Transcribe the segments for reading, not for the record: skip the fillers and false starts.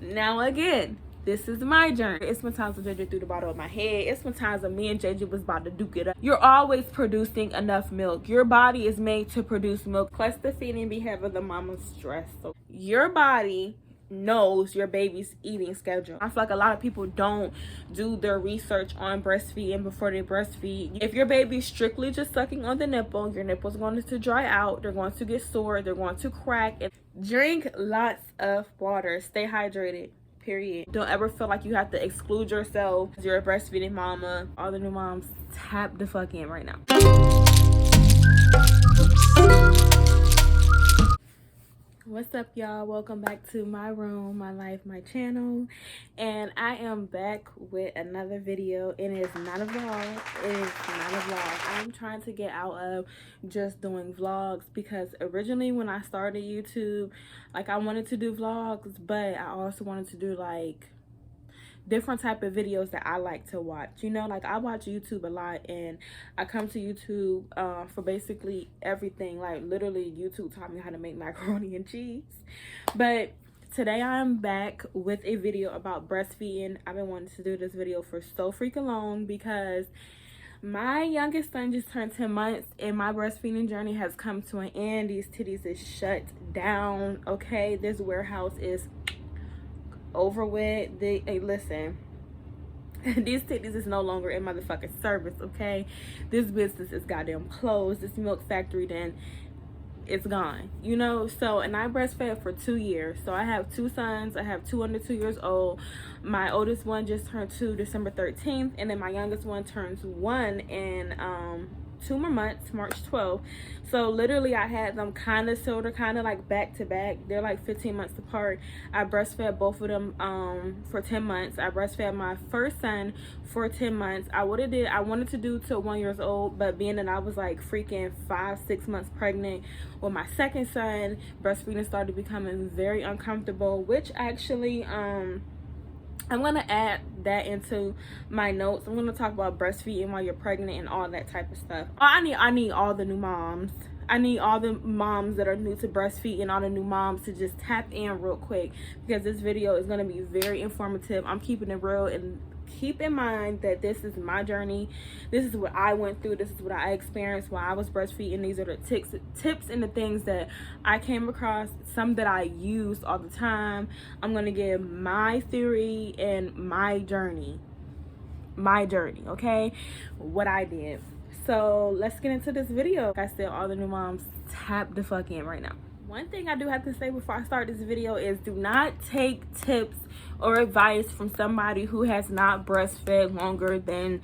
Now again, this is my journey. It's been times when JJ threw the bottle at my head. It's been times when me and JJ was about to duke it up. You're always producing enough milk. Your body is made to produce milk. Plus the feeding be having the mama stress. So your body knows your baby's eating schedule. I feel like a lot of people don't do their research on breastfeeding before they breastfeed. If your baby's strictly just sucking on the nipple, your nipple's going to dry out, they're going to get sore, they're going to crack. And drink lots of water, stay hydrated, period. Don't ever feel like you have to exclude yourself. You're a breastfeeding mama. All the new moms, tap the fuck in right now. What's up, y'all? Welcome back to my room, my life, my channel. And I am back with another video. It is not a vlog. It is not a vlog. I'm trying to get out of just doing vlogs because originally when I started YouTube, like, I wanted to do vlogs, but I also wanted to do like different type of videos that I like to watch. You know, like, I watch YouTube a lot and I come to YouTube for basically everything. Like, literally YouTube taught me how to make macaroni and cheese. But today I'm back with a video about breastfeeding. I've been wanting to do this video for so freaking long because my youngest son just turned 10 months and my breastfeeding journey has come to an end. These titties is shut down, okay? This warehouse is over with. Hey, listen, these titties is no longer in motherfucking service, okay? This business is goddamn closed. This milk factory, then it's gone, you know? So, and I breastfed for 2 years. So I have two sons. I have two under 2 years old. My oldest one just turned 2 December 13th, and then my youngest one turns 1 in 2 more months, March 12th. So literally I had them kind of sort of like back to back. They're like 15 months apart. I breastfed both of them for 10 months. I breastfed my first son for 10 months. I wanted to do till 1 year old, but being that I was like freaking 5-6 months pregnant with my second son, breastfeeding started becoming very uncomfortable, which actually I'm going to add that into my notes. I'm going to talk about breastfeeding while you're pregnant and all that type of stuff. I need all the new moms. I need all the moms that are new to breastfeeding, all the new moms to just tap in real quick because this video is going to be very informative. I'm keeping it real, and keep in mind that this is my journey. This is what I went through. This is what I experienced while I was breastfeeding. These are the tips and the things that I came across, some that I used all the time. I'm going to give my theory and my journey, okay? What I did. So let's get into this video. Like I said, all the new moms, tap the fuck in right now. One thing I do have to say before I start this video is do not take tips or advice from somebody who has not breastfed longer than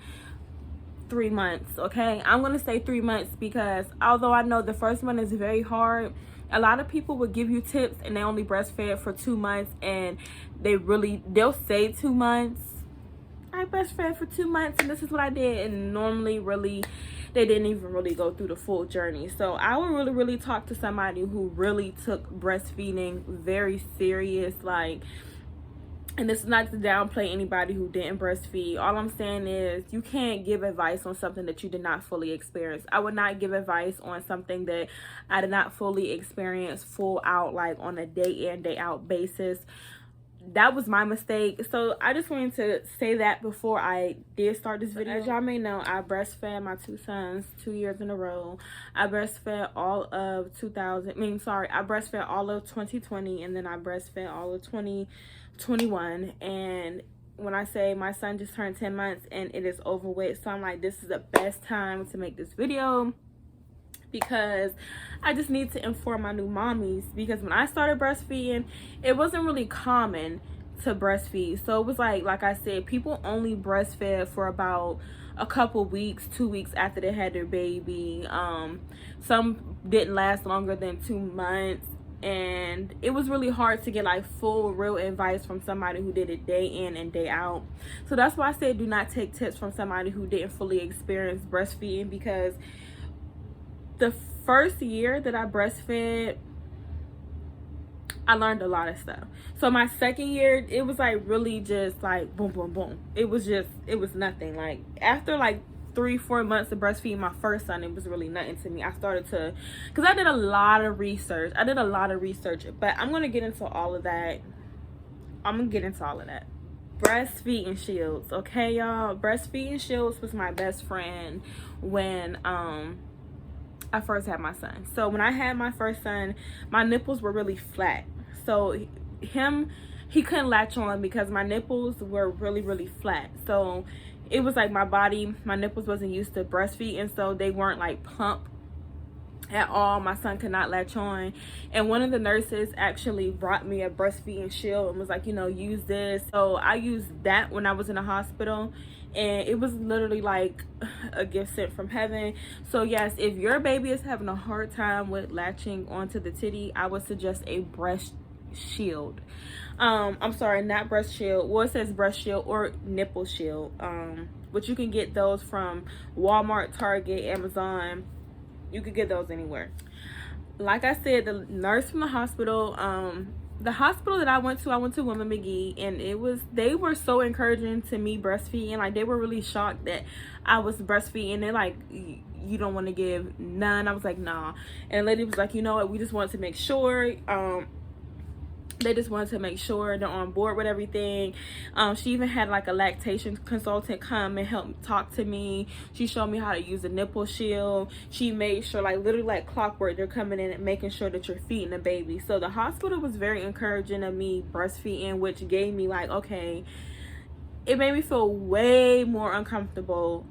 3 months, okay? I'm going to say 3 months because although I know the first one is very hard, a lot of people will give you tips and they only breastfed for 2 months, and they'll say 2 months. I breastfed for 2 months and this is what I did, and normally really they didn't even really go through the full journey. So I would really talk to somebody who really took breastfeeding very serious, like, and it's not to downplay anybody who didn't breastfeed. All I'm saying is you can't give advice on something that you did not fully experience. I would not give advice on something that I did not fully experience full out, like on a day in, day out basis. That was my mistake. So I just wanted to say that before I did start this video. As y'all may know, I breastfed my two sons 2 years in a row. I breastfed all of I breastfed all of 2020, and then I breastfed all of 2021. And when I say my son just turned 10 months and it is over with, so I'm like, this is the best time to make this video because I just need to inform my new mommies, because when I started breastfeeding, it wasn't really common to breastfeed. So it was like I said, people only breastfed for about a couple weeks, 2 weeks after they had their baby. Some didn't last longer than 2 months, and it was really hard to get like full real advice from somebody who did it day in and day out. So that's why I said do not take tips from somebody who didn't fully experience breastfeeding, because the first year that I breastfed, I learned a lot of stuff. So my second year, it was like really just like boom, boom, boom. It was nothing. Like after like 3-4 months of breastfeeding my first son, it was really nothing to me. I started to, because I did a lot of research. But I'm going to get into all of that I'm gonna get into all of that. Breastfeeding shields, okay, y'all. Breastfeeding shields was my best friend when I first had my son. So when I had my first son, my nipples were really flat. So he couldn't latch on because my nipples were really flat. So it was like my nipples wasn't used to breastfeeding, so they weren't like plump at all. My son could not latch on, and one of the nurses actually brought me a breastfeeding shield and was like, you know, use this. So I used that when I was in the hospital, and it was literally like a gift sent from heaven. So yes, if your baby is having a hard time with latching onto the titty, I would suggest a breast shield. I'm sorry, not breast shield. Well, it says breast shield or nipple shield, but you can get those from Walmart, Target, Amazon. You could get those anywhere. Like I said, the nurse from the hospital that I went to Women McGee, and they were so encouraging to me breastfeeding. Like, they were really shocked that I was breastfeeding. They're like, you don't want to give none? I was like, nah. And the lady was like, you know what, we just wanted to make sure. They just wanted to make sure they're on board with everything. She even had like a lactation consultant come and help talk to me. She showed me how to use a nipple shield. She made sure, like literally like clockwork, they're coming in and making sure that you're feeding the baby. So the hospital was very encouraging of me breastfeeding, which gave me like, okay, it made me feel way more uncomfortable.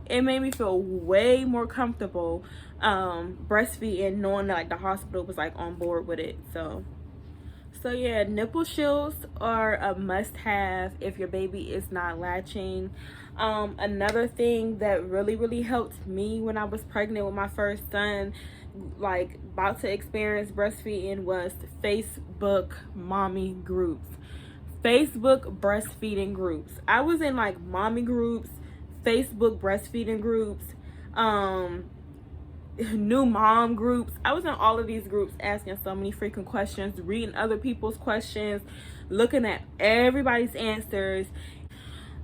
It made me feel way more comfortable breastfeeding, knowing that like the hospital was like on board with it. So yeah, nipple shields are a must-have if your baby is not latching. Another thing that really helped me when I was pregnant with my first son, like about to experience breastfeeding, was Facebook mommy groups. Facebook breastfeeding groups. I was in like mommy groups, Facebook breastfeeding groups, new mom groups. I was in all of these groups asking so many freaking questions, reading other people's questions, looking at everybody's answers.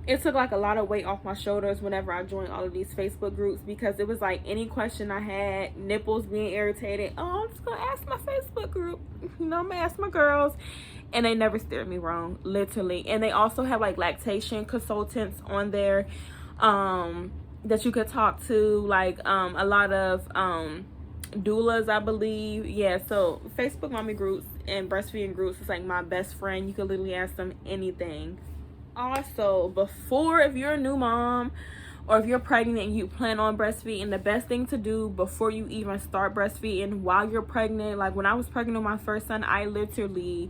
It took like a lot of weight off my shoulders whenever I joined all of these Facebook groups, because it was like any question I had, nipples being irritated, oh, I'm just gonna ask my Facebook group, you know, I'm gonna ask my girls, and they never steered me wrong, literally. And they also have like lactation consultants on there that you could talk to, like a lot of doulas, I believe. Yeah, so Facebook mommy groups and breastfeeding groups is like my best friend. You could literally ask them anything. Also, if you're a new mom or if you're pregnant and you plan on breastfeeding, the best thing to do before you even start breastfeeding, while you're pregnant, like when I was pregnant with my first son, I literally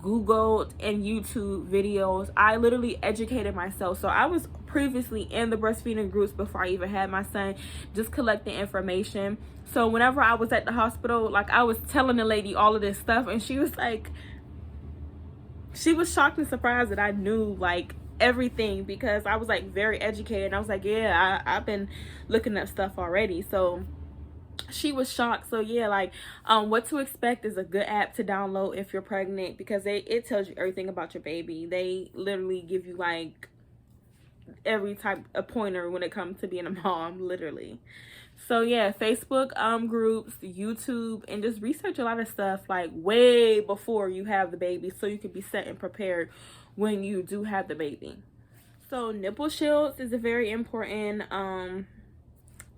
Googled and YouTube videos. I literally educated myself. So I was previously in the breastfeeding groups before I even had my son, just collecting information. So whenever I was at the hospital, like I was telling the lady all of this stuff, and she was like, she was shocked and surprised that I knew like everything, because I was like very educated. And I was like, yeah, I've been looking up stuff already. So she was shocked. So yeah, like what to expect is a good app to download if you're pregnant, because it tells you everything about your baby. They literally give you like every type of pointer when it comes to being a mom, literally. So yeah, Facebook groups, YouTube, and just research a lot of stuff like way before you have the baby, so you can be set and prepared when you do have the baby. So nipple shields is a very important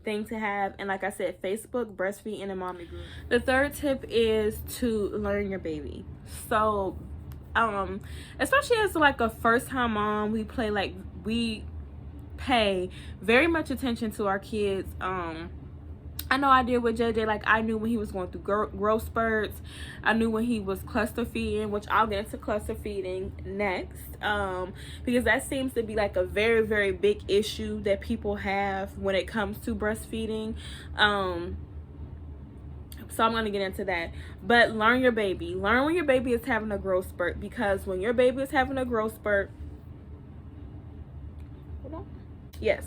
thing to have, and like I said, Facebook, breastfeeding, and mommy group. The third tip is to learn your baby. So especially as like a first-time mom, we pay very much attention to our kids. I know I did with JJ. Like, I knew when he was going through growth spurts. I knew when he was cluster feeding, which I'll get into cluster feeding next, because that seems to be like a very big issue that people have when it comes to breastfeeding. So I'm going to get into that. But learn your baby. Learn when your baby is having a growth spurt, because when your baby is having a growth spurt, yes.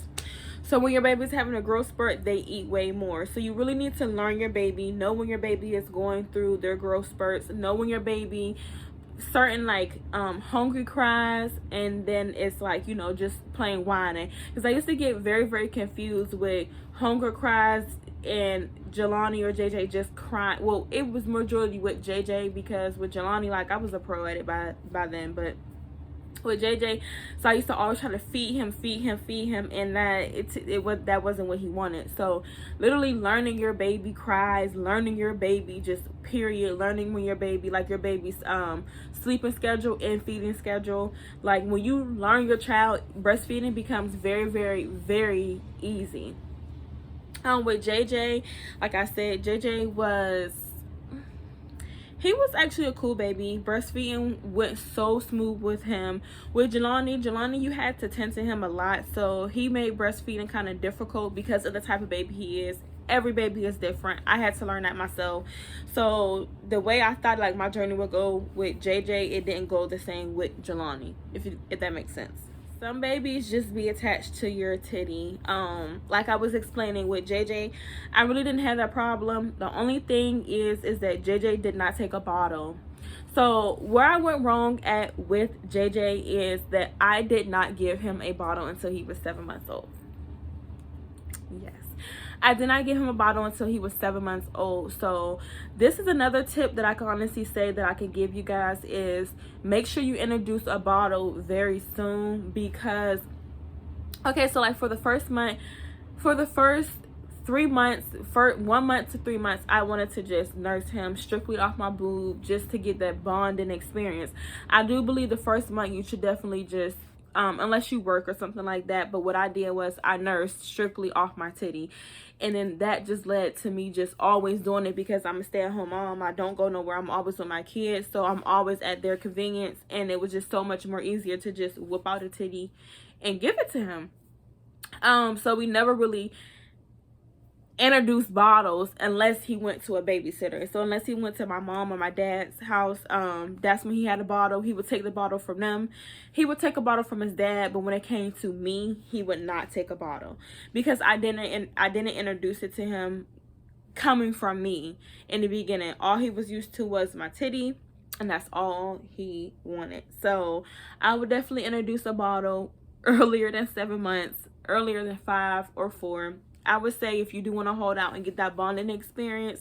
So when your baby's having a growth spurt, they eat way more. So you really need to learn your baby, know when your baby is going through their growth spurts, know when your baby, certain like hungry cries, and then it's like, you know, just plain whining. Because I used to get very confused with hunger cries and Jelani or JJ just crying. Well, it was majority with JJ, because with Jelani, like, I was a pro at it by then, but with JJ, so I used to always try to feed him, and that wasn't what he wanted. So literally learning your baby cries, learning your baby just period, learning when your baby, like your baby's sleeping schedule and feeding schedule. Like when you learn your child, breastfeeding becomes very, very, very easy. With JJ, like I said, JJ was actually a cool baby. Breastfeeding went so smooth with him. With Jelani, you had to tend to him a lot, so he made breastfeeding kind of difficult because of the type of baby he is. Every baby is different. I had to learn that myself. So the way I thought like my journey would go with JJ, it didn't go the same with Jelani, if that makes sense. Some babies just be attached to your titty. Like I was explaining with JJ, I really didn't have that problem. The only thing is that JJ did not take a bottle. So where I went wrong at with JJ is that I did not give him a bottle until he was 7 months old. Yes, I did not give him a bottle until he was 7 months old. So this is another tip that I can honestly say that I can give you guys is make sure you introduce a bottle very soon, because okay, so like for the first 3 months, for 1 month to 3 months, I wanted to just nurse him strictly off my boob just to get that bonding experience. I do believe the first month you should definitely just unless you work or something like that, but what I did was I nursed strictly off my titty, and then that just led to me just always doing it because I'm a stay-at-home mom. I don't go nowhere. I'm always with my kids, so I'm always at their convenience, and it was just so much more easier to just whip out a titty and give it to him. So we never really introduce bottles unless he went to a babysitter. So unless he went to my mom or my dad's house, that's when he had a bottle. He would take the bottle from them. He would take a bottle from his dad, but when it came to me, he would not take a bottle because I didn't introduce it to him coming from me in the beginning. All he was used to was my titty, and that's all he wanted. So I would definitely introduce a bottle earlier than 7 months, earlier than 5 or 4. I would say if you do want to hold out and get that bonding experience,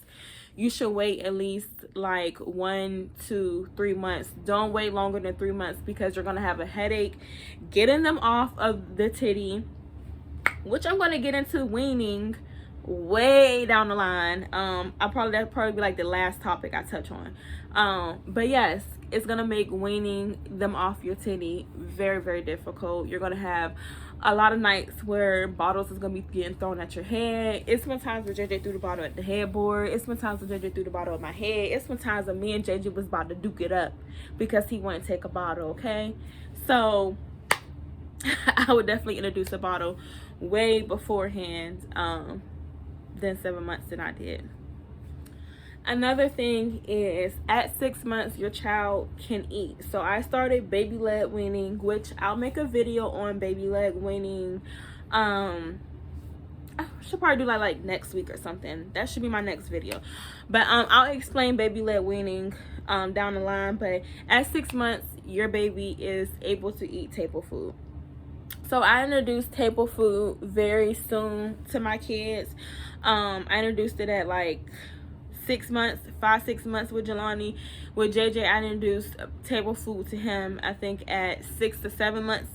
you should wait at least like 1 to 3 months. Don't wait longer than 3 months because you're going to have a headache getting them off of the titty, which I'm going to get into weaning way down the line. That'll probably be like the last topic I touch on. But yes, it's going to make weaning them off your titty very, very difficult. You're going to have a lot of nights where bottles is going to be getting thrown at your head. It's been times where JJ threw the bottle at the headboard. It's been times where JJ threw the bottle at my head. It's been times when me and JJ was about to duke it up because he wouldn't take a bottle, okay? So I would definitely introduce a bottle way beforehand than 7 months than I did. Another thing is at 6 months your child can eat. So I started baby led weaning, which I'll make a video on baby led weaning. I should probably do like next week or something. That should be my next video. But I'll explain baby led weaning down the line. But at 6 months your baby is able to eat table food. So I introduced table food very soon to my kids. I introduced it at like 6 months, 5-6 months with Jelani. With JJ, I introduced table food to him, I think at 6 to 7 months.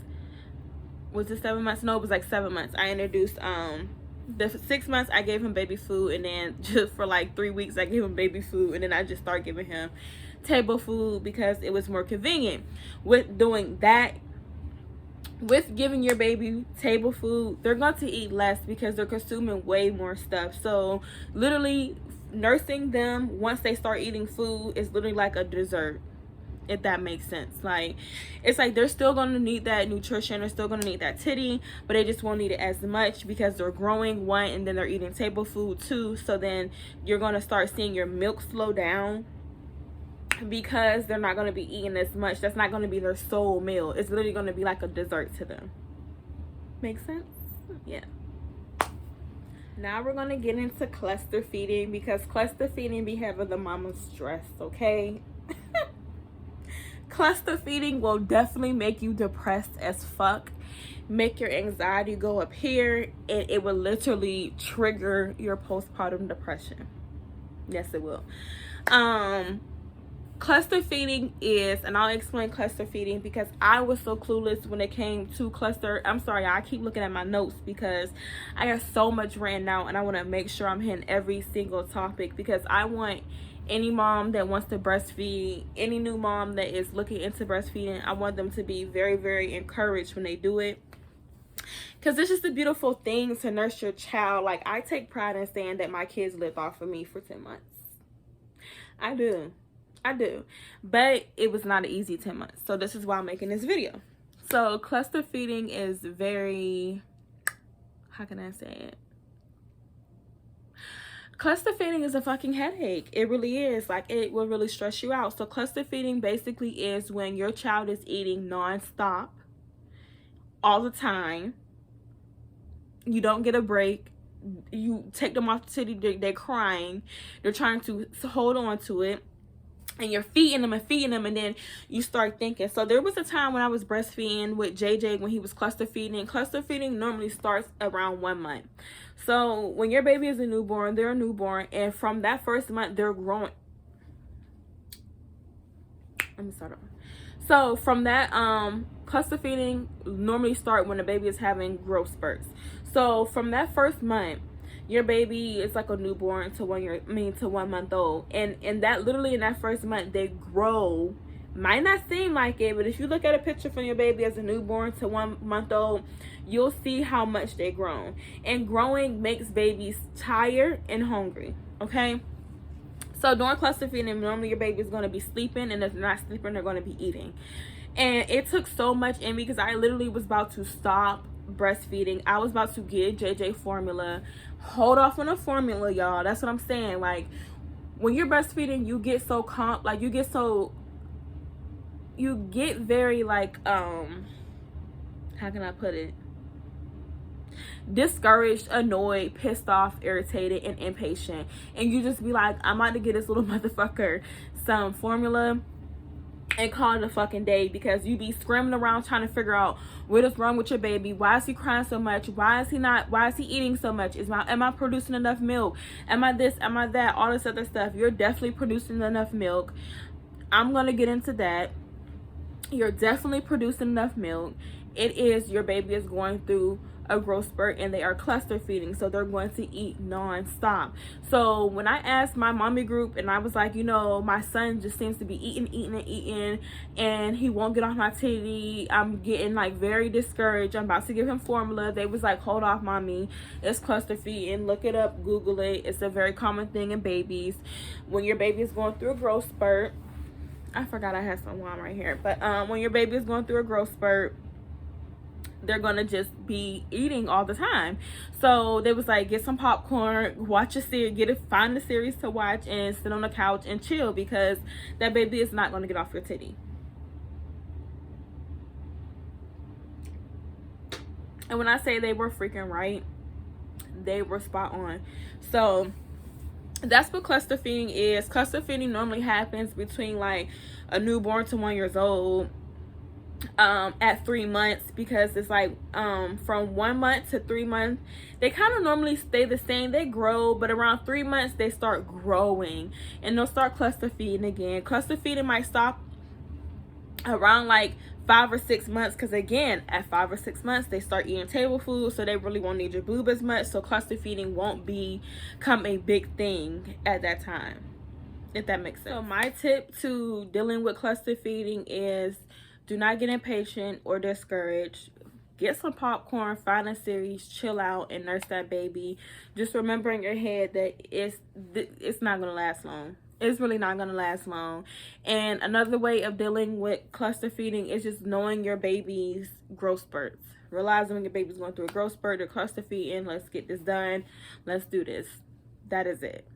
Was it 7 months? No, it was like 7 months. I introduced, the 6 months I gave him baby food, and then just for like 3 weeks I gave him baby food, and then I just started giving him table food because it was more convenient. With doing that, with giving your baby table food, they're going to eat less because they're consuming way more stuff. So literally nursing them once they start eating food is literally like a dessert, if that makes sense. Like, it's like they're still going to need that nutrition, they're still going to need that titty, but they just won't need it as much because they're growing, 1, and then they're eating table food 2. So then you're going to start seeing your milk slow down because they're not going to be eating as much. That's not going to be their sole meal. It's literally going to be like a dessert to them. Make sense? Yeah. Now we're going to get into cluster feeding because cluster feeding be having the mama stressed, okay? Cluster feeding will definitely make you depressed as fuck make your anxiety go up here, and it will literally trigger your postpartum depression. Yes, it will. Cluster feeding is, and I'll explain cluster feeding because I was so clueless when it came to cluster. I'm sorry, I keep looking at my notes because I got so much written out, and I want to make sure I'm hitting every single topic, because I want any mom that wants to breastfeed, any new mom that is looking into breastfeeding, I want them to be very, very encouraged when they do it, because it's just a beautiful thing to nurse your child. Like, I take pride in saying that my kids lived off of me for 10 months. I do, but it was not an easy 10 months. So this is why I'm making this video. So cluster feeding is very, how can I say it? Cluster feeding is a fucking headache. It really is. Like, it will really stress you out. So cluster feeding basically is when your child is eating non-stop all the time. You don't get a break. You take them off the titty, they're crying. They're trying to hold on to it. And you're feeding them, and then you start thinking. So there was a time when I was breastfeeding with JJ when he was cluster feeding. Cluster feeding normally starts around 1 month. So when your baby is a newborn, they're a newborn, and from that first month, they're growing. Let me start over. So from that, cluster feeding normally start when the baby is having growth spurts. So from that first month, your baby is like a newborn to 1 month old, and that literally in that first month they grow. Might not seem like it, but if you look at a picture from your baby as a newborn to 1 month old, you'll see how much they grown. And growing makes babies tired and hungry. Okay, so during cluster feeding, normally your baby is going to be sleeping, and if they're not sleeping, they're going to be eating. And it took so much in me because I literally was about to stop breastfeeding. I was about to give JJ formula. Hold off on the formula, y'all. That's what I'm saying. Like, when you're breastfeeding, you get so you get very, like, how can I put it, discouraged, annoyed, pissed off, irritated, and impatient. And you just be like, I'm about to get this little motherfucker some formula and call it a fucking day, because you be scrambling around trying to figure out what is wrong with your baby. Why is he crying so much? Why is he eating so much? Am I producing enough milk? Am I this? Am I that? All this other stuff. You're definitely producing enough milk. I'm gonna get into that. You're definitely producing enough milk. It is, your baby is going through a growth spurt, and they are cluster feeding, so they're going to eat non-stop. So when I asked my mommy group, and I was like, you know, my son just seems to be eating, and he won't get off my titty. I'm getting, like, very discouraged. I'm about to give him formula. They was like, hold off, mommy, it's cluster feeding. Look it up, Google it. It's a very common thing in babies. When your baby is going through a growth spurt, I forgot I had some wine right here, but when your baby is going through a growth spurt, they're gonna just be eating all the time. So they was like, get some popcorn, watch a series, find a series to watch, and sit on the couch and chill, because that baby is not gonna get off your titty. And when I say they were freaking right, they were spot on. So that's what cluster feeding is. Cluster feeding normally happens between, like, a newborn to 1 year old. At 3 months, because it's like from 1 month to 3 months, they kind of normally stay the same. They grow, but around 3 months they start growing, and they'll start cluster feeding again. Cluster feeding might stop around like 5 or 6 months, because again, at 5 or 6 months they start eating table food, so they really won't need your boob as much. So cluster feeding won't become a big thing at that time, if that makes sense. So my tip to dealing with cluster feeding is, do not get impatient or discouraged. Get some popcorn, find a series, chill out, and nurse that baby. Just remember in your head that it's not going to last long. It's really not going to last long. And another way of dealing with cluster feeding is just knowing your baby's growth spurts. Realizing when your baby's going through a growth spurt or cluster feeding. Let's get this done. Let's do this. That is it.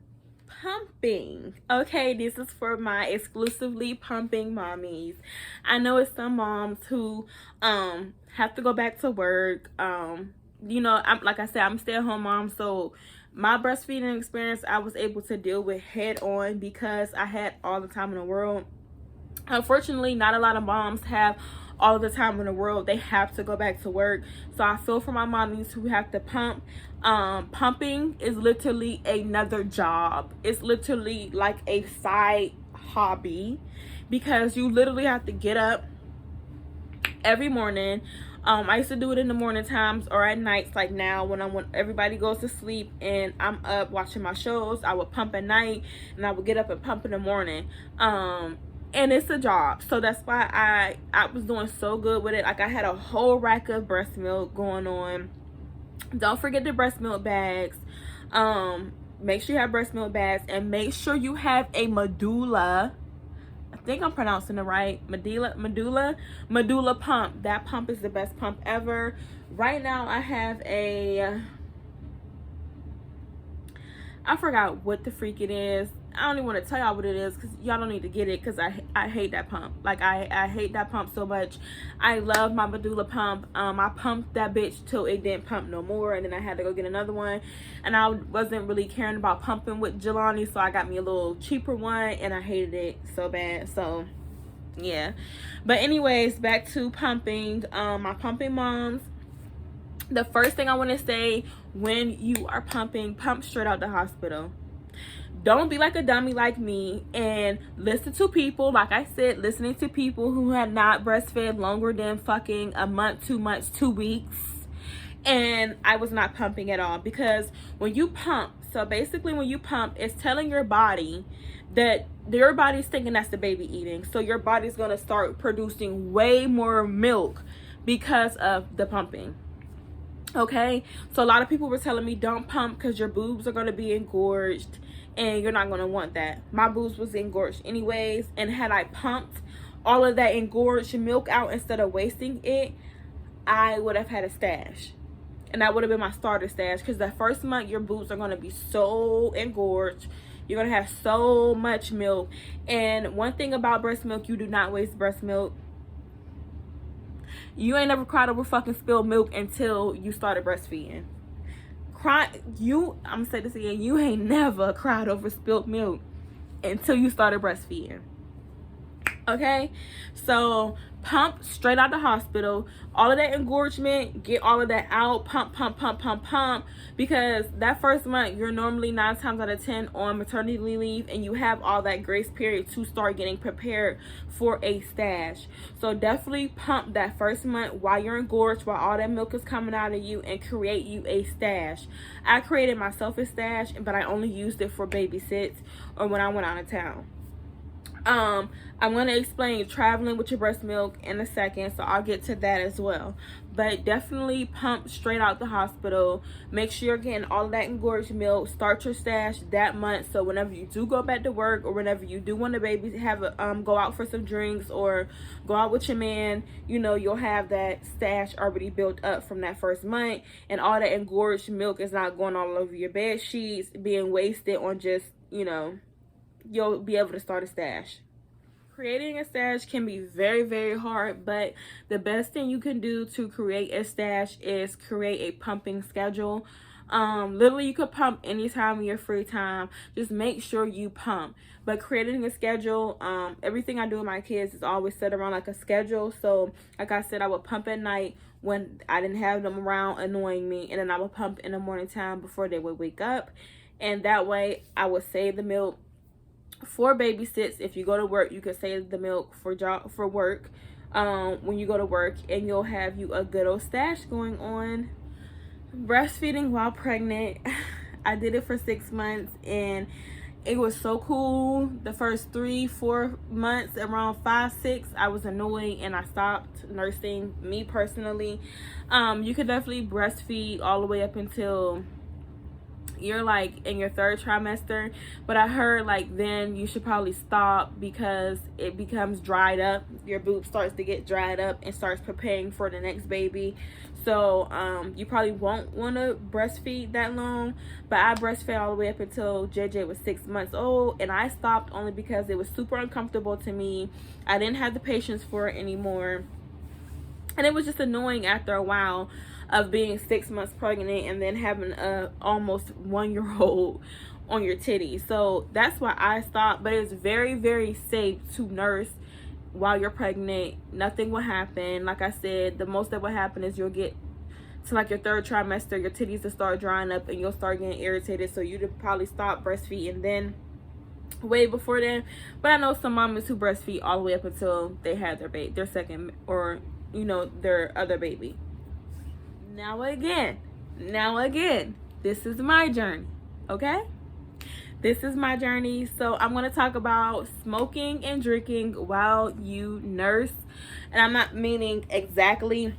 Pumping. Okay, this is for my exclusively pumping mommies. I know it's some moms who have to go back to work. You know, like I said, I'm a stay-at-home mom, so my breastfeeding experience I was able to deal with head on because I had all the time in the world. Unfortunately, not a lot of moms have all the time in the world. They have to go back to work. So I feel for my mommies who have to pump. Pumping is literally another job. It's literally like a side hobby, because you literally have to get up every morning. I used to do it in the morning times or at nights, like now when everybody goes to sleep and I'm up watching my shows. I would pump at night and I would get up and pump in the morning. And it's a job, so that's why I was doing so good with it. Like, I had a whole rack of breast milk going on. Don't forget the breast milk bags. Make sure you have breast milk bags, and make sure you have a medulla. I think I'm pronouncing it right. Medulla pump. That pump is the best pump ever. Right now I have a, I forgot what the freak it is. I don't even want to tell y'all what it is, because y'all don't need to get it, because I hate that pump. Like, I hate that pump so much. I love my medulla pump. I pumped that bitch till it didn't pump no more, and then I had to go get another one, and I wasn't really caring about pumping with Jelani, so I got me a little cheaper one, and I hated it so bad. So yeah, but anyways, back to pumping. My pumping moms, the first thing I want to say, when you are pumping, pump straight out the hospital. Don't be like a dummy like me and listen to people, like I said, listening to people who had not breastfed longer than fucking a month, 2 months, 2 weeks. And I was not pumping at all, because when you pump, so basically when you pump, it's telling your body that your body's thinking that's the baby eating. So your body's going to start producing way more milk because of the pumping. Okay, so a lot of people were telling me don't pump because your boobs are going to be engorged, and you're not going to want that. My boobs was engorged anyways, and had I pumped all of that engorged milk out instead of wasting it, I would have had a stash, and that would have been my starter stash, because the first month your boobs are going to be so engorged. You're going to have so much milk. And one thing about breast milk, you do not waste breast milk. You ain't never cried over fucking spilled milk until you started breastfeeding. I'm gonna say this again, you ain't never cried over spilled milk until you started breastfeeding. Okay, so pump straight out the hospital. All of that engorgement, get all of that out. Pump, because that first month you're normally 9 times out of 10 on maternity leave, and you have all that grace period to start getting prepared for a stash. So definitely pump that first month while you're engorged, while all that milk is coming out of you, and create you a stash. I created myself a stash, but I only used it for babysits or when I went out of town. I'm going to explain traveling with your breast milk in a second, so I'll get to that as well. But definitely pump straight out the hospital. Make sure you're getting all of that engorged milk. Start your stash that month, so whenever you do go back to work, or whenever you do want to go out for some drinks or go out with your man, you know, you'll have that stash already built up from that first month, and all that engorged milk is not going all over your bed sheets, being wasted on just, you know, you'll be able to start a stash. Creating a stash can be very, very hard, but the best thing you can do to create a stash is create a pumping schedule. Literally, you could pump anytime in your free time. Just make sure you pump. But creating a schedule, everything I do with my kids is always set around like a schedule. So like I said, I would pump at night when I didn't have them around annoying me, and then I would pump in the morning time before they would wake up. And that way I would save the milk for babysits. If you go to work, you can save the milk for work when you go to work, and you'll have you a good old stash going on. Breastfeeding while pregnant, I did it for 6 months, and it was so cool. The first 3-4 months, around 5-6, I was annoyed and I stopped nursing. Me personally, you could definitely breastfeed all the way up until you're like in your 3rd trimester, but I heard like then you should probably stop because it becomes dried up. Your boob starts to get dried up and starts preparing for the next baby. So you probably won't want to breastfeed that long, but I breastfed all the way up until JJ was 6 months old, and I stopped only because it was super uncomfortable to me. I didn't have the patience for it anymore, and it was just annoying after a while of being 6 months pregnant and then having a almost 1-year-old on your titties. So that's why I stopped. But it's very, very safe to nurse while you're pregnant. Nothing will happen. Like I said, the most that will happen is you'll get to like your third trimester, your titties will start drying up and you'll start getting irritated, so you'd probably stop breastfeeding then, way before then. But I know some mamas who breastfeed all the way up until they had their second, or you know, their other baby. Now again, this is my journey, okay? This is my journey. So I'm going to talk about smoking and drinking while you nurse. And I'm not meaning exactly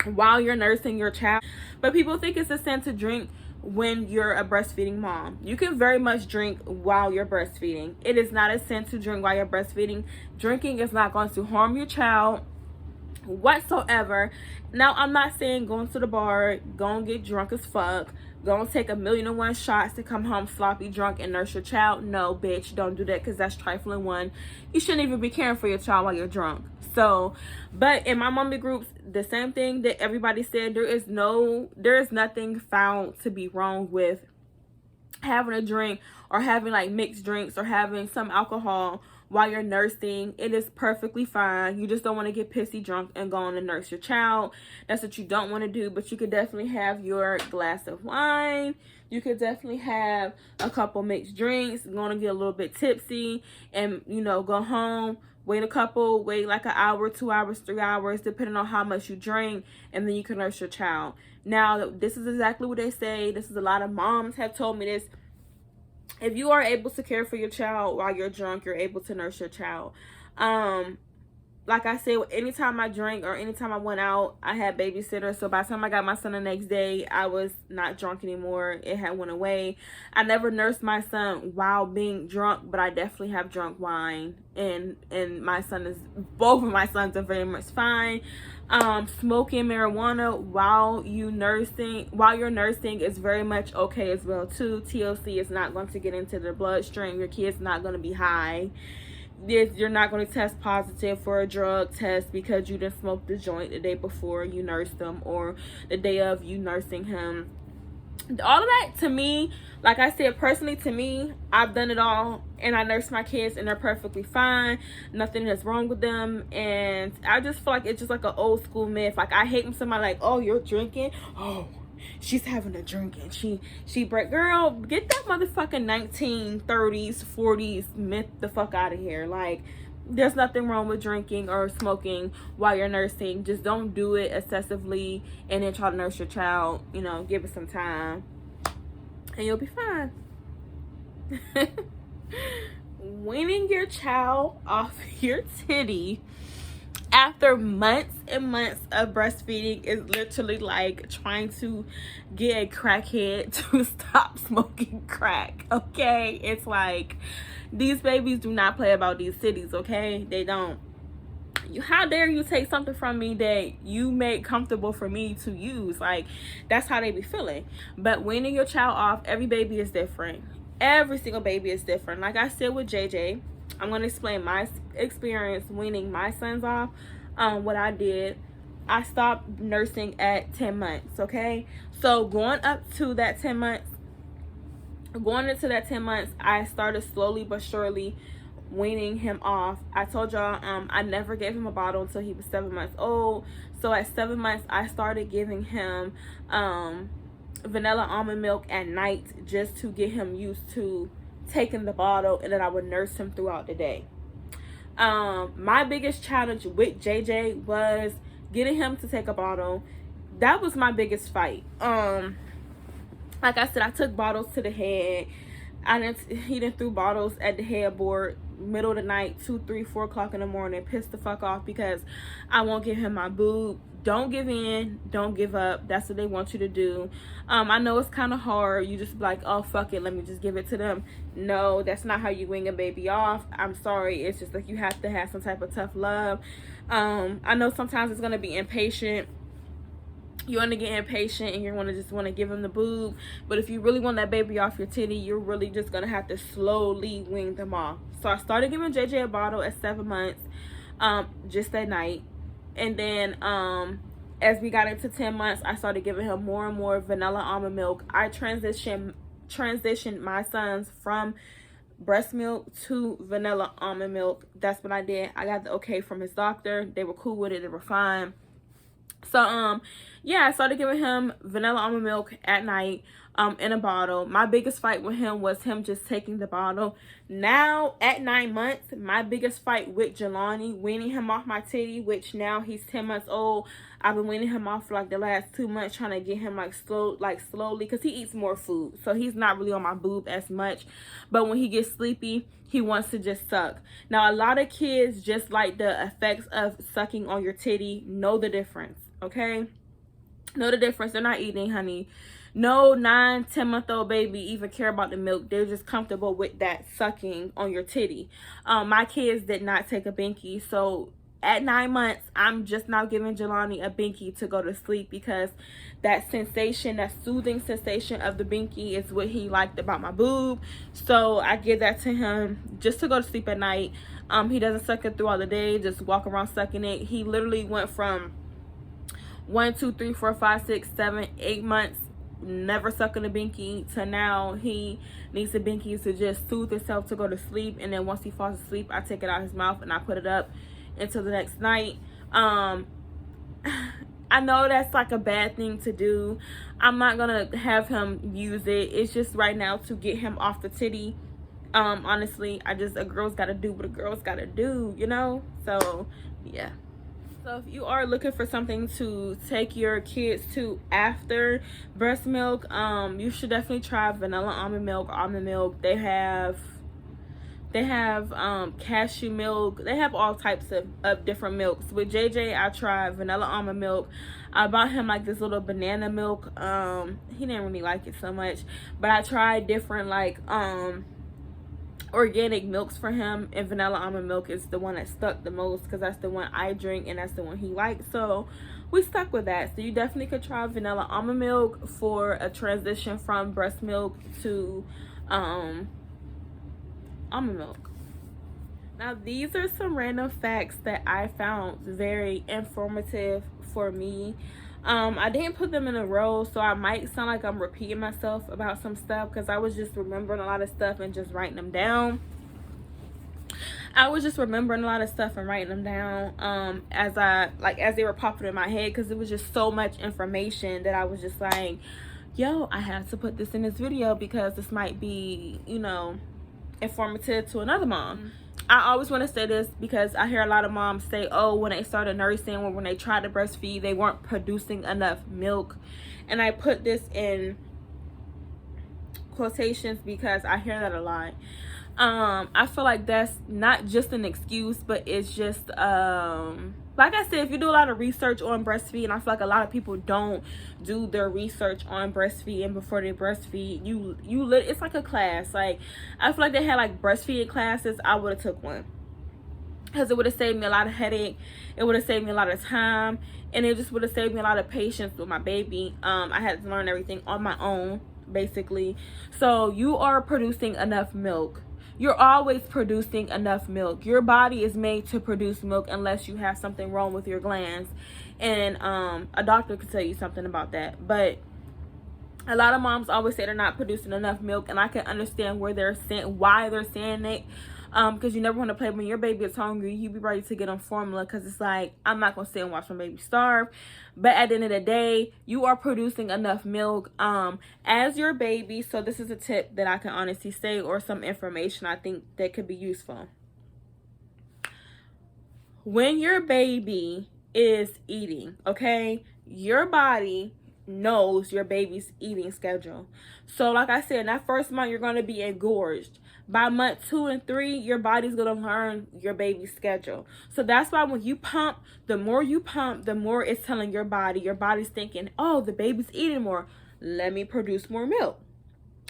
while you're nursing your child, but people think it's a sin to drink when you're a breastfeeding mom. You can very much drink while you're breastfeeding. It is not a sin to drink while you're breastfeeding. Drinking is not going to harm your child whatsoever. Now, I'm not saying going to the bar, go and get drunk as fuck, go and take 1,000,001 shots to come home sloppy drunk and nurse your child. No, bitch, don't do that, because that's trifling. One, you shouldn't even be caring for your child while you're drunk. So, but in my mommy groups, the same thing that everybody said, there is nothing found to be wrong with having a drink or having like mixed drinks or having some alcohol while you're nursing. It is perfectly fine. You just don't want to get pissy drunk and go on and nurse your child. That's what you don't want to do. But you could definitely have your glass of wine. You could definitely have a couple mixed drinks, going to get a little bit tipsy, and you know, go home, wait like an hour, 2 hours, 3 hours, depending on how much you drink, and then you can nurse your child. Now, this is exactly what they say. This is a lot of moms have told me this. If you are able to care for your child while you're drunk, you're able to nurse your child. Like I said, anytime I drank or anytime I went out, I had babysitters. So by the time I got my son the next day, I was not drunk anymore. It had went away. I never nursed my son while being drunk, but I definitely have drunk wine. And both of my sons are very much fine. Smoking marijuana while you're nursing is very much okay as well too. TLC is not going to get into their bloodstream. Your kid's not going to be high. You're not going to test positive for a drug test because you didn't smoke the joint the day before you nursed them or the day of you nursing him. All of that, to me, like I said, personally, to me, I've done it all, and I nurse my kids and they're perfectly fine. Nothing is wrong with them. And I just feel like it's just like an old school myth. Like, I hate when somebody like, oh, you're drinking, oh, she's having a drink and she break. Girl, get that motherfucking 1930s 40s myth the fuck out of here. Like, there's nothing wrong with drinking or smoking while you're nursing. Just don't do it excessively and then try to nurse your child. You know, give it some time and you'll be fine. Weaning your child off your titty after months and months of breastfeeding is literally like trying to get a crackhead to stop smoking crack, okay? It's like, these babies do not play about these titties, okay? They don't. How dare you take something from me that you made comfortable for me to use? Like, that's how they be feeling. But weaning your child off, every baby is different. Every single baby is different. Like I said with JJ, I'm going to explain my experience weaning my sons off. What I did, I stopped nursing at 10 months, okay? So going into that 10 months, I started slowly but surely weaning him off. I told y'all I never gave him a bottle until he was 7 months old. So at 7 months, I started giving him vanilla almond milk at night just to get him used to taking the bottle, and then I would nurse him throughout the day. My biggest challenge with JJ was getting him to take a bottle. That was my biggest fight. Like I said, I took bottles to the head. He didn't threw bottles at the headboard middle of the night, 2, 3, 4 o'clock in the morning, pissed the fuck off because I won't give him my boob. Don't give in, don't give up. That's what they want you to do. I know it's kind of hard. You just be like, oh, fuck it, let me just give it to them. No, that's not how you wing a baby off. I'm sorry. It's just like you have to have some type of tough love. I know sometimes it's going to be impatient. You're going to get impatient and you're going to just want to give him the boob. But if you really want that baby off your titty, you're really just going to have to slowly wean them off. So I started giving JJ a bottle at 7 months, just at night. And then as we got into 10 months, I started giving him more and more vanilla almond milk. I transitioned my sons from breast milk to vanilla almond milk. That's what I did. I got the okay from his doctor. They were cool with it. They were fine. So yeah, I started giving him vanilla almond milk at night in a bottle. My biggest fight with him was him just taking the bottle. Now at 9 months, my biggest fight with Jelani, weaning him off my titty, which now he's 10 months old. I've been weaning him off for like the last 2 months, trying to get him like slowly, because he eats more food, so he's not really on my boob as much. But when he gets sleepy, he wants to just suck. Now a lot of kids, just like the effects of sucking on your titty, know the difference. Okay, know the difference. They're not eating, honey. No 9-10-month-old baby even care about the milk. They're just comfortable with that sucking on your titty. My kids did not take a binky, so at 9 months, I'm just now giving Jelani a binky to go to sleep, because that sensation, that soothing sensation of the binky is what he liked about my boob. So I give that to him just to go to sleep at night. He doesn't suck it throughout the day, just walk around sucking it. He literally went from 1, 2, 3, 4, 5, 6, 7, 8 months never sucking a binky to now he needs a binky to just soothe himself to go to sleep. And then once he falls asleep, I take it out of his mouth and I put it up until the next night. I know that's like a bad thing to do. I'm not gonna have him use it. It's just right now to get him off the titty. Honestly, a girl's gotta do what a girl's gotta do, you know? So yeah. So if you are looking for something to take your kids to after breast milk, you should definitely try vanilla almond milk. They have cashew milk. They have all types of different milks. With JJ, I tried vanilla almond milk. I bought him like this little banana milk. He didn't really like it so much, but I tried different like organic milks for him, and vanilla almond milk is the one that stuck the most, because that's the one I drink and that's the one he likes. So we stuck with that. So you definitely could try vanilla almond milk for a transition from breast milk to almond milk. Now these are some random facts that I found very informative for me. I didn't put them in a row, so I might sound like I'm repeating myself about some stuff, because I was just remembering a lot of stuff and just writing them down. As they were popping in my head, because it was just so much information that I was just like, yo, I have to put this in this video, because this might be, you know, informative to another mom. I always want to say this, because I hear a lot of moms say, oh, when they started nursing, or when they tried to breastfeed, they weren't producing enough milk. And I put this in quotations because I hear that a lot. I feel like that's not just an excuse, but it's just like I said, if you do a lot of research on breastfeeding, I feel like a lot of people don't do their research on breastfeeding before they breastfeed. It's like a class. Like, I feel like they had like breastfeeding classes. I would have took one, because it would have saved me a lot of headache. It would have saved me a lot of time, and it just would have saved me a lot of patience with my baby. I had to learn everything on my own, basically. So you are producing enough milk. You're always producing enough milk. Your body is made to produce milk unless you have something wrong with your glands. And a doctor could tell you something about that. But a lot of moms always say they're not producing enough milk, and I can understand why they're saying it. Because you never want to play when your baby is hungry. You be ready to get on formula, because it's like, I'm not going to sit and watch my baby starve. But at the end of the day, you are producing enough milk as your baby. So this is a tip that I can honestly say, or some information I think that could be useful. When your baby is eating, okay, your body knows your baby's eating schedule. So like I said, in that first month, you're going to be engorged. By month 2 and 3, your body's going to learn your baby's schedule. So that's why when you pump, the more you pump, the more it's telling your body's thinking, oh, the baby's eating more, let me produce more milk.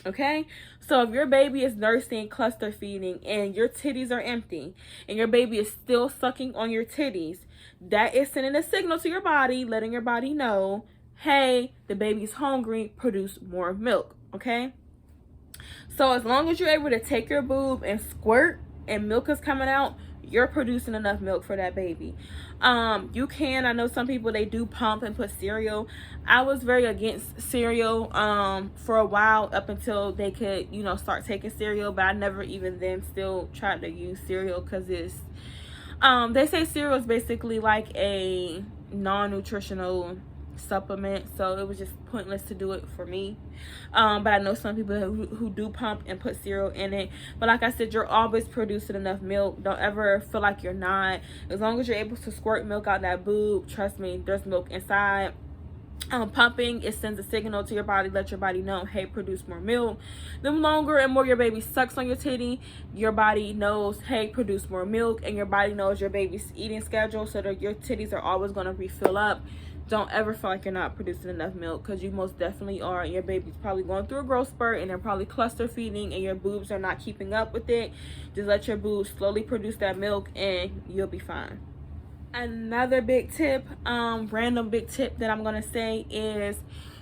Okay, so if your baby is nursing cluster feeding and your titties are empty and your baby is still sucking on your titties, that is sending a signal to your body, letting your body know, hey, the baby's hungry, produce more milk. Okay, so as long as you're able to take your boob and squirt and milk is coming out, you're producing enough milk for that baby. You can, I know some people, they do pump and put cereal. I was very against cereal for a while, up until they could, you know, start taking cereal, but I never even then still tried to use cereal, because it's they say cereal is basically like a non-nutritional supplement, so it was just pointless to do it for me. But I know some people who do pump and put cereal in it. But like I said, you're always producing enough milk. Don't ever feel like you're not. As long as you're able to squirt milk out that boob, trust me, there's milk inside. Pumping, it sends a signal to your body, let your body know, hey, produce more milk. The longer and more your baby sucks on your titty, your body knows, hey, produce more milk, and your body knows your baby's eating schedule, so that your titties are always going to refill up. Don't ever feel like you're not producing enough milk, because you most definitely are. Your baby's probably going through a growth spurt, and they're probably cluster feeding, and your boobs are not keeping up with it. Just let your boobs slowly produce that milk, and you'll be fine. Another big tip, random big tip that I'm gonna say is,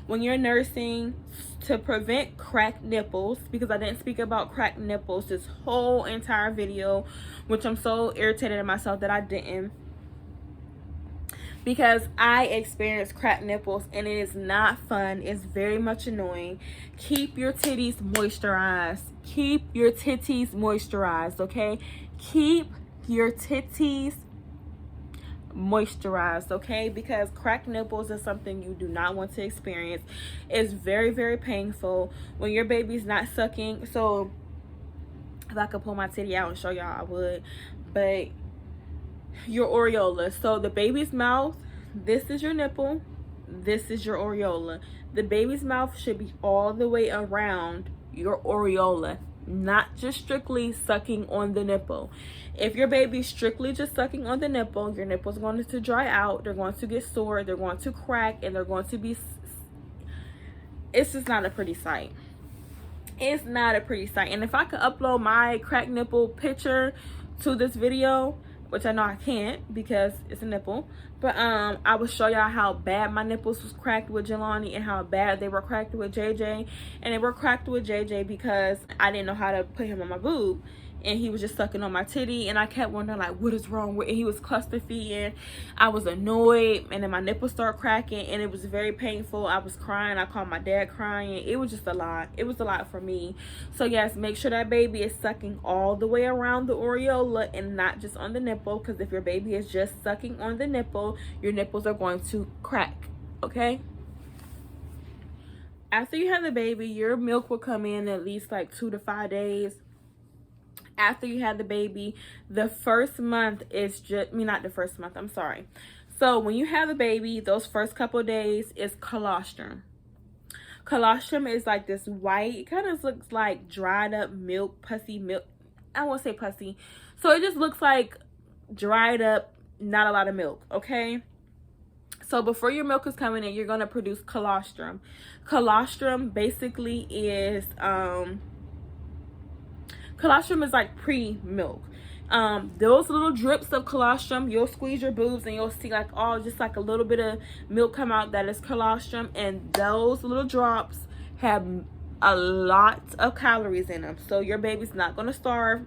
when you're nursing, to prevent cracked nipples, because I didn't speak about cracked nipples this whole entire video, which I'm so irritated at myself that I didn't, because I experienced cracked nipples and it is not fun. It's very much annoying. Keep your titties moisturized. Keep your titties moisturized, okay? Keep your titties moisturized, okay? Because cracked nipples is something you do not want to experience. It's very, very painful when your baby's not sucking. So if I could pull my titty out and show y'all, I would. But your areola, so the baby's mouth, this is your nipple, this is your areola. The baby's mouth should be all the way around your areola, not just strictly sucking on the nipple. If your baby's strictly just sucking on the nipple, your nipple's going to dry out, they're going to get sore, they're going to crack, and they're going to be, it's just not a pretty sight. It's not a pretty sight. And if I could upload my cracked nipple picture to this video, which I know I can't because it's a nipple, but I will show y'all how bad my nipples was cracked with Jelani, and how bad they were cracked with JJ. And they were cracked with JJ because I didn't know how to put him on my boob, and he was just sucking on my titty, and I kept wondering, like, what is wrong with it? He was cluster feeding. I was annoyed, and then my nipples started cracking, and it was very painful. I was crying. I called my dad crying. It was just a lot. It was a lot for me. So yes, make sure that baby is sucking all the way around the areola and not just on the nipple, because if your baby is just sucking on the nipple, your nipples are going to crack, okay? After you have the baby, your milk will come in at least like 2 to 5 days. After you have the baby, the first month is just, not the first month, I'm sorry. So when you have the baby, those first couple of days is colostrum. Colostrum is like this white, it kind of looks like dried up milk, pussy milk. I won't say pussy. So it just looks like dried up, not a lot of milk, okay? So before your milk is coming in, you're going to produce colostrum. Colostrum basically is, colostrum is like pre-milk. Those little drips of colostrum, you'll squeeze your boobs and you'll see like, oh, just like a little bit of milk come out, that is colostrum. And those little drops have a lot of calories in them, so your baby's not going to starve.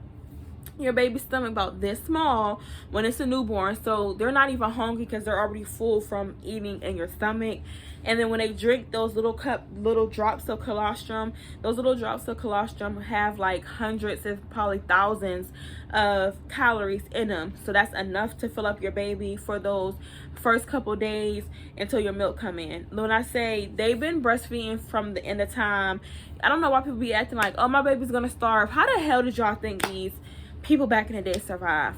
Your baby's stomach about this small when it's a newborn, so they're not even hungry because they're already full from eating in your stomach. And then when they drink those little drops of colostrum, those little drops of colostrum have like hundreds, if probably thousands of calories in them. So that's enough to fill up your baby for those first couple days until your milk come in. When I say they've been breastfeeding from the end of time, I don't know why people be acting like, oh, my baby's gonna starve. How the hell did y'all think these people back in the day survive?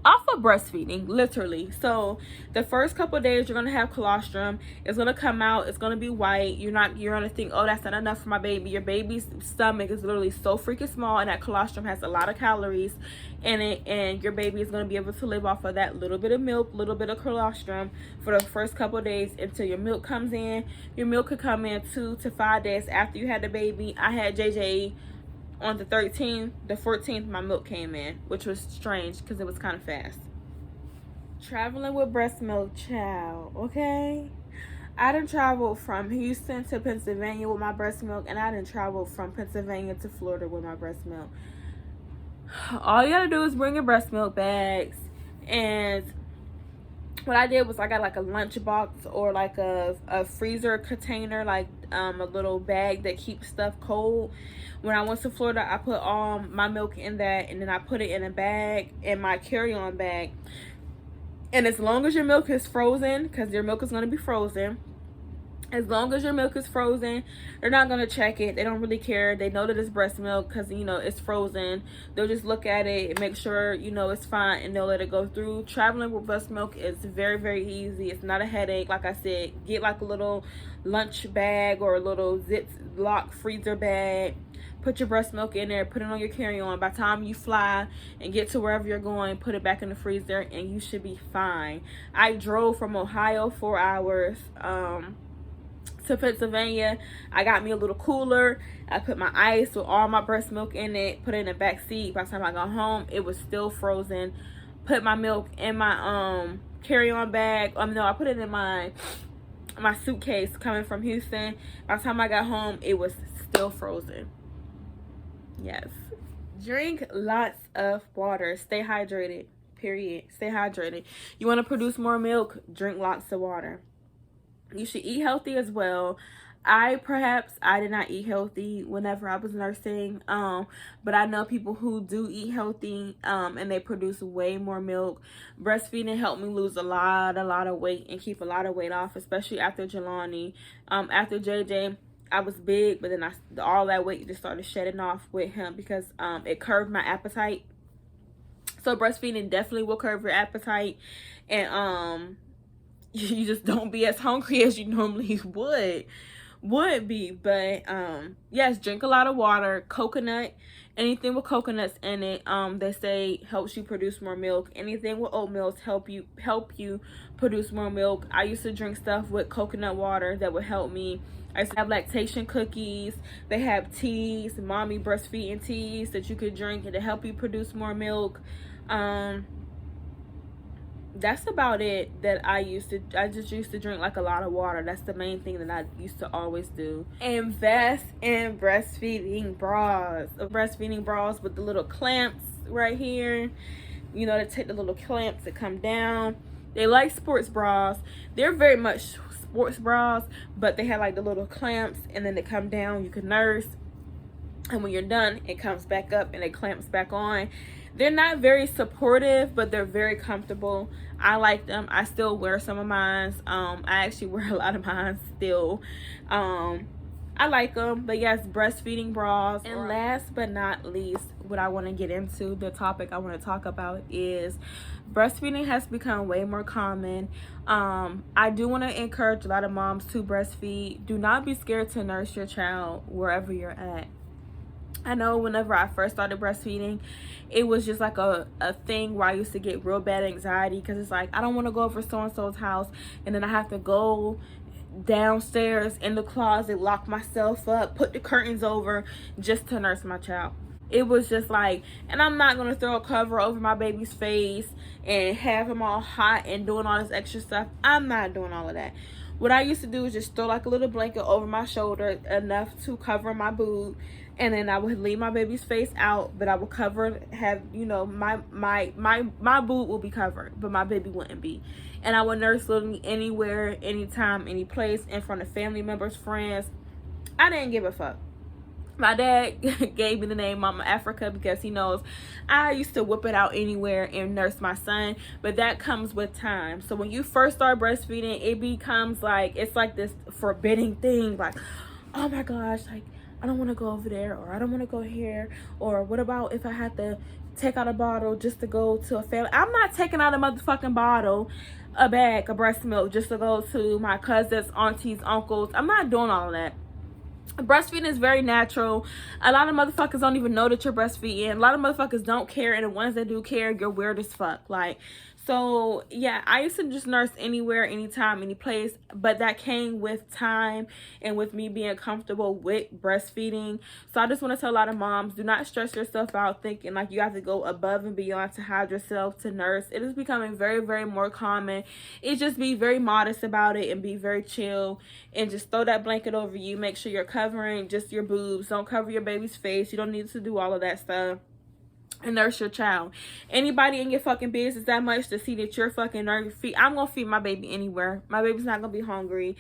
Off of breastfeeding, literally. So the first couple of days, you're gonna have colostrum. It's gonna come out, it's gonna be white. You're gonna think, oh, that's not enough for my baby. Your baby's stomach is literally so freaking small, and that colostrum has a lot of calories in it, and your baby is gonna be able to live off of that little bit of milk, little bit of colostrum for the first couple of days until your milk comes in. Your milk could come in 2 to 5 days after you had the baby. I had JJ on the 13th, the 14th, my milk came in, which was strange because it was kind of fast. Traveling with breast milk, child, okay? I done traveled from Houston to Pennsylvania with my breast milk, and I done traveled from Pennsylvania to Florida with my breast milk. All you gotta do is bring your breast milk bags. And what I did was I got like a lunch box or like a freezer container, like a little bag that keeps stuff cold. When I went to Florida, I put all my milk in that, and then I put it in a bag, in my carry-on bag. And as long as your milk is frozen, because your milk is going to be frozen, as long as your milk is frozen, they're not going to check it. They don't really care. They know that it's breast milk because, you know, it's frozen. They'll just look at it and make sure, you know, it's fine, and they'll let it go through. Traveling with breast milk is very, very easy. It's not a headache. Like I said, get like a little lunch bag or a little Ziploc freezer bag. Put your breast milk in there. Put it on your carry-on. By the time you fly and get to wherever you're going, put it back in the freezer, and you should be fine. I drove from Ohio 4 hours. To Pennsylvania. I got me a little cooler. I put my ice with all my breast milk in it, put it in the back seat. By the time I got home, it was still frozen. Put my milk in my carry-on bag. No, I put it in my suitcase coming from Houston. By the time I got home, it was still frozen. Yes. Drink lots of water. Stay hydrated. Period. Stay hydrated. You want to produce more milk? Drink lots of water. You should eat healthy as well. I did not eat healthy whenever I was nursing, but I know people who do eat healthy, and they produce way more milk. Breastfeeding helped me lose a lot of weight and keep a lot of weight off, especially after Jelani. After JJ, I was big, but then all that weight just started shedding off with him because it curbed my appetite. So breastfeeding definitely will curb your appetite, and you just don't be as hungry as you normally would be. But yes, drink a lot of water. Coconut, anything with coconuts in it, they say helps you produce more milk. Anything with oatmeal help you produce more milk. I used to drink stuff with coconut water that would help me. I used to have lactation cookies. They have teas, mommy breastfeeding teas that you could drink and to help you produce more milk. That's about it that I just used to drink like a lot of water. That's the main thing that I used to always do. Invest in breastfeeding bras. Breastfeeding bras with the little clamps right here. You know, to take the little clamps that come down. They like sports bras. They're very much sports bras, but they have like the little clamps, and then they come down. You can nurse, and when you're done, it comes back up and it clamps back on. They're not very supportive, but they're very comfortable. I like them. I still wear some of mine. I actually wear a lot of mine still. I like them. But yes, breastfeeding bras. And last but not least, what I want to get into, the topic I want to talk about is breastfeeding has become way more common. I do want to encourage a lot of moms to breastfeed. Do not be scared to nurse your child wherever you're at. I know whenever I first started breastfeeding, it was just like a thing where I used to get real bad anxiety because it's like, I don't want to go over so-and-so's house, and then I have to go downstairs in the closet, lock myself up, put the curtains over just to nurse my child. It was just like, and I'm not going to throw a cover over my baby's face and have him all hot and doing all this extra stuff. I'm not doing all of that. What I used to do is just throw like a little blanket over my shoulder, enough to cover my boob, and then I would leave my baby's face out, but I would my boob will be covered, but my baby wouldn't be. And I would nurse literally anywhere, anytime, any place, in front of family members, friends. I didn't give a fuck. My dad gave me the name Mama Africa because he knows I used to whip it out anywhere and nurse my son, but that comes with time. So when you first start breastfeeding, it becomes like, it's like this forbidding thing, like, oh my gosh, like, I don't want to go over there, or I don't want to go here, or what about if I had to take out a bottle just to go to a family? I'm not taking out a motherfucking bottle, a bag of breast milk just to go to my cousins, aunties, uncles. I'm not doing all of that. Breastfeeding is very natural. A lot of motherfuckers don't even know that you're breastfeeding. A lot of motherfuckers don't care, and the ones that do care, you're weird as fuck. Like, so yeah, I used to just nurse anywhere, anytime, any place, but that came with time and with me being comfortable with breastfeeding. So I just want to tell a lot of moms, do not stress yourself out thinking like you have to go above and beyond to hide yourself to nurse. It is becoming very, very more common. It just be very modest about it and be very chill, and just throw that blanket over you. Make sure you're covering just your boobs. Don't cover your baby's face. You don't need to do all of that stuff. and nurse your child. Anybody in your fucking business that much to see that you're fucking nursing? I'm gonna feed my baby anywhere. My baby's not gonna be hungry.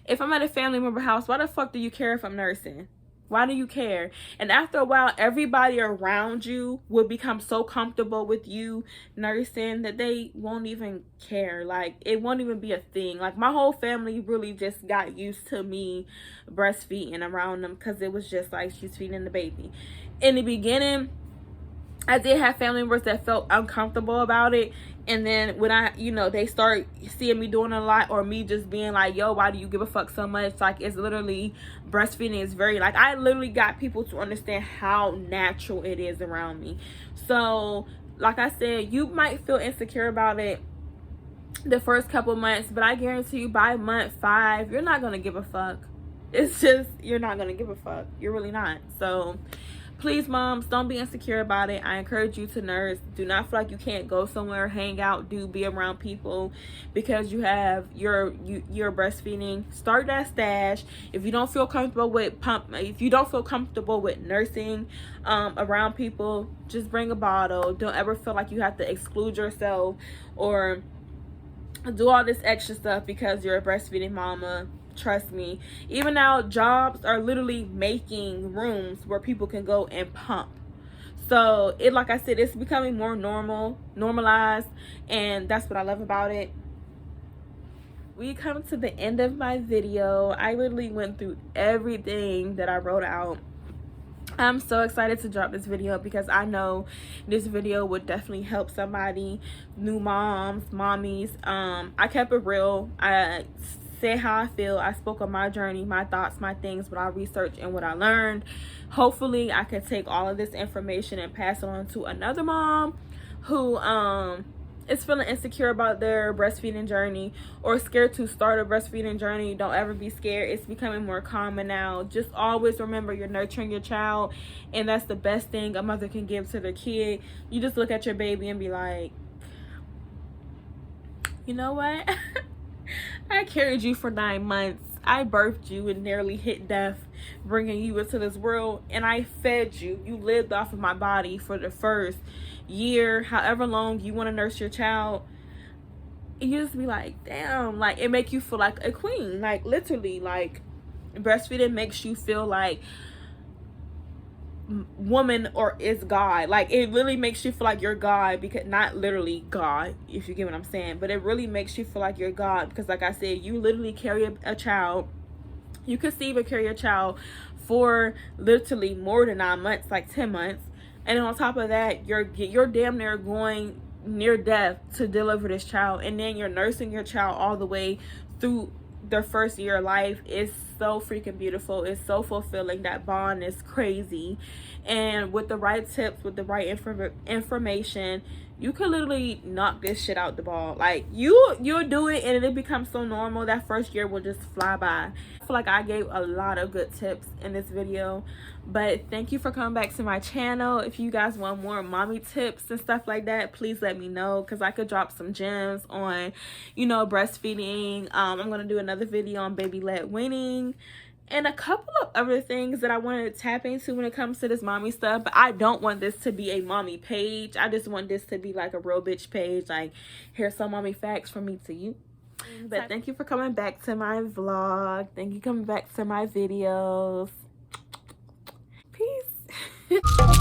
If I'm at a family member house, why the fuck do you care if I'm nursing? Why do you care? And after a while, everybody around you will become so comfortable with you nursing that they won't even care. Like, it won't even be a thing. Like, my whole family really just got used to me breastfeeding around them, because it was just like she's feeding the baby. In the beginning, I did have family members that felt uncomfortable about it. And then when I, they start seeing me doing a lot, or me just being like, yo, why do you give a fuck so much? Like, it's literally, breastfeeding is very, like, I literally got people to understand how natural it is around me. So, like I said, you might feel insecure about it the first couple months, but I guarantee you by month 5, you're not going to give a fuck. It's just, you're not going to give a fuck. You're really not. So, please, moms, don't be insecure about it. I encourage you to nurse. Do not feel like you can't go somewhere, hang out, be around people because you have you're breastfeeding. Start that stash. If you don't feel comfortable with nursing around people, just bring a bottle. Don't ever feel like you have to exclude yourself or do all this extra stuff because you're a breastfeeding mama. Trust me, even now jobs are literally making rooms where people can go and pump. So it, like I said, it's becoming more normalized, and that's what I love about it. We come to the end of my video. I literally went through everything that I wrote out. I'm so excited to drop this video because I know this video would definitely help somebody, new moms, mommies. I kept it real. I said how I feel. I spoke on my journey, my thoughts, my things, what I researched and what I learned. Hopefully I can take all of this information and pass it on to another mom who is feeling insecure about their breastfeeding journey or scared to start a breastfeeding journey. Don't ever be scared. It's becoming more common now. Just always remember you're nurturing your child, and that's the best thing a mother can give to their kid. You just look at your baby and be like, you know what? I carried you for 9 months. I birthed you and nearly hit death, bringing you into this world, and I fed you. You lived off of my body for the first year, however long you want to nurse your child. And you just be like, damn, like, it make you feel like a queen. Like, literally, like, breastfeeding makes you feel like woman or is God. Like, it really makes you feel like you're God, because not literally God, if you get what I'm saying, but it really makes you feel like you're God, because like I said, you literally carry a child. You conceive and carry a child for literally more than 9 months, like 10 months, and on top of that, you're damn near going near death to deliver this child, and then you're nursing your child all the way through their first year of life. Is so freaking beautiful. It's so fulfilling. That bond is crazy, and with the right tips, with the right information, you could literally knock this shit out the ball. Like, you'll do it and it becomes so normal. That first year will just fly by. I feel like I gave a lot of good tips in this video, but thank you for coming back to my channel. If you guys want more mommy tips and stuff like that, please let me know, because I could drop some gems on, breastfeeding. I'm gonna do another video on baby-led weaning and a couple of other things that I wanted to tap into when it comes to this mommy stuff. But I don't want this to be a mommy page. I just want this to be like a real bitch page. Like, here's some mommy facts from me to you. But thank you for coming back to my vlog. Thank you for coming back to my videos. Peace.